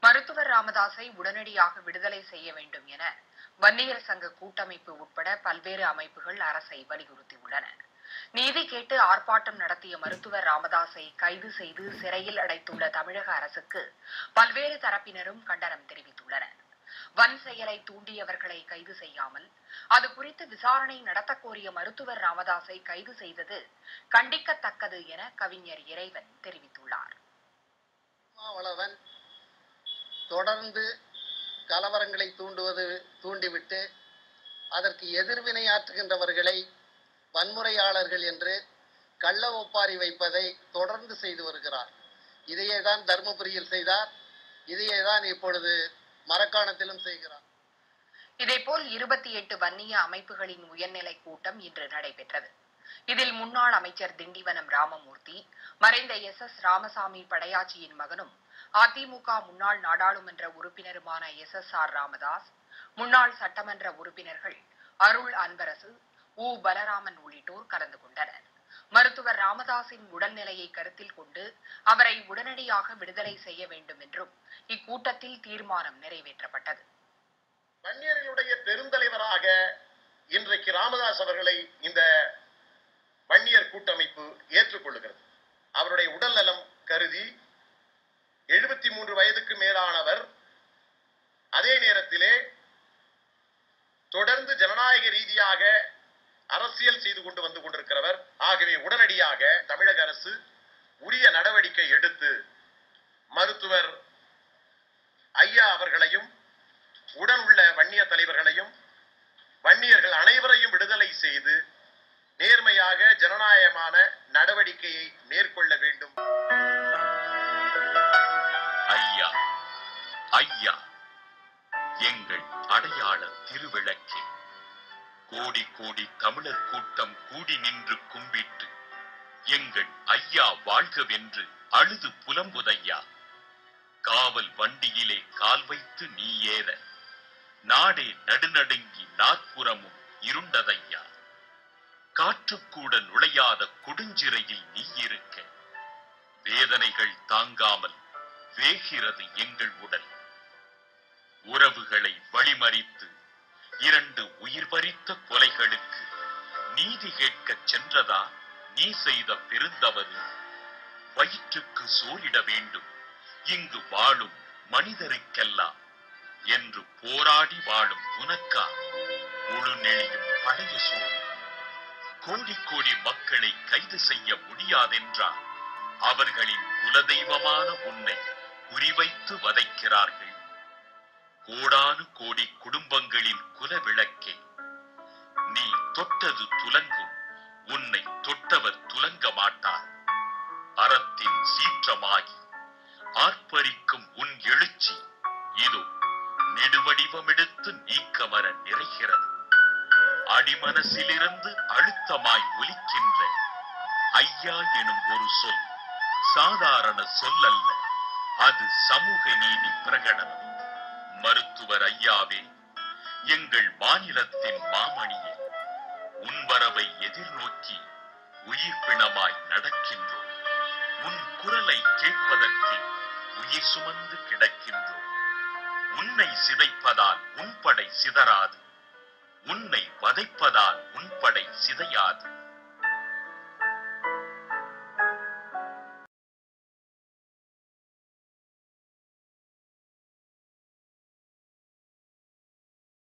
மருத்துவர் ராமதாஸை உடனடியாக விடுதலை செய்ய வேண்டும் என வன்னியர் சங்க கூட்டமைப்பு உட்பட பல்வேறு அமைப்புகள் அரசை வலியுறுத்தியுள்ளன. நீதி கேட்டு ஆர்ப்பாட்டம் நடத்திய மருத்துவர் ராமதாஸை கைது செய்து சிறையில் அடைத்துள்ள தமிழக அரசுக்கு பல்வேறு தரப்பினரும் கண்டனம் தெரிவித்துள்ளனர். வன் செயலை தூண்டியவர்களை கைது செய்யாமல் அது குறித்து விசாரணை நடத்த கோரிய மருத்துவர் ராமதாஸை கைது செய்தது கண்டிக்கத்தக்கது என கவிஞர் இறைவன் தெரிவித்துள்ளார். தொடர்ந்து கலவரங்களை தூண்டிவிட்டு அதற்கு எதிர்வினையாற்றுகின்றவர்களை வன்முறையாளர்கள் என்று கள்ள ஒப்பாரி வைப்பதை தொடர்ந்து செய்து வருகிறார். இதையேதான் தர்மபுரியில் செய்தார், இதையேதான் இப்பொழுது மரக்காணத்திலும் செய்கிறார். இதேபோல் 28 வன்னிய அமைப்புகளின் உயர்நிலை கூட்டம் இன்று நடைபெற்றது. இதில் முன்னாள் அமைச்சர் திண்டிவனம் ராமமூர்த்தி, மறைந்த SS ராமசாமி படையாச்சியின் மகனும் அதிமுக முன்னாள் நாடாளுமன்ற உறுப்பினருமான SSR ராமதாஸ், முன்னாள் சட்டமன்ற உறுப்பினர்கள் அருள் அன்பரசு, உ பலராமன் உள்ளிட்டோர் கலந்து கொண்டனர். மருத்துவர் ராமதாஸின் உடல்நிலையை கருத்தில் கொண்டு அவரை உடனடியாக விடுதலை செய்ய வேண்டும் என்றும் இக்கூட்டத்தில் தீர்மானம் நிறைவேற்றப்பட்டது. வன்னியர்களுடைய பெருந்தலைவராக இன்றைக்கு ராமதாஸ் அவர்களை இந்த வன்னியர் கூட்டமைப்பு ஏற்றுக்கொள்கிறது. அவருடைய உடல் நலம் கருதி 73 வயதுக்கு மேலானவர், அதே நேரத்திலே தொடர்ந்து ஜனநாயக ரீதியாக அரசியல் செய்து வந்து கொண்டிருக்கிறவர். ஆகவே உடனடியாக தமிழக அரசு உரிய நடவடிக்கை எடுத்து மருத்துவர் ஐயா அவர்களையும் உடன் உள்ள வன்னிய தலைவர்களையும் வன்னியர்கள் அனைவரையும் விடுதலை செய்து நேர்மையாக ஜனநாயகமான நடவடிக்கையை மேற்கொள்ள வேண்டும். ஐயா ஐயா எங்கள் அடையாள திருவிளக்கே, கோடி கோடி தமிழர் கூட்டம் கூடி நின்று கும்பிட்டு எங்கள் ஐயா வாழ்கவென்று அழுது புலம்புதையா. காவல் வண்டியிலே கால் வைத்து நீ ஏற நாடே நடுநடுங்கி நாற்புறமும் இருண்டதையா. காற்றுக்கூட நுழையாத கொடுஞ்சிறையில் நீ இருக்க வேதனைகள் தாங்காமல் வேகிறது எங்கள் உடல். உறவுகளை வழிமறித்து 2 உயிர் பறித்த கொலைகளுக்கு நீதி கேட்கச் சென்றதா நீ செய்த பெருந்தவறு? வயிற்றுக்கு சோறிட வேண்டும் இங்கு வாழும் மனிதருக்கெல்லாம் என்று போராடி வாழும் உனக்கா முழு நெளியும் பழைய சோறு? கோடி கோடி மக்களை கைது செய்ய முடியாதென்றால் அவர்களின் குலதெய்வமான உன்னை குறிவைத்து வதைக்கிறார்கள். கோடானு கோடி குடும்பங்களின் குலவிளக்கே, நீ தொட்டது துலங்கும், உன்னை தொட்டவர் துலங்க மாட்டார். அறத்தின் சீற்றமாகி ஆர்ப்பரிக்கும் உன் எழுச்சி இதோ நெடுவடிவமெடுத்து நீக்கமர நிறைகிறது. அடிமனசிலிருந்து அழுத்தமாய் ஒலிக்கின்ற ஐயா எனும் ஒரு சொல் சாதாரண சொல் அல்ல, அது சமூக நீதி பிரகடனம். மருத்துவர் ஐயாவே, எங்கள் மாநிலத்தின் மாமணியே, உன் வரவை எதிர்நோக்கி உயிர் பிணமாய் நடக்கின்றோம். உன் குரலை கேட்பதற்கு உயிர் சுமந்து கிடக்கின்றோம். உன்னை சிதைப்பதால் உன் படை சிதறாது, உன்னை வதைப்பதால் உன் படை சிதையாது.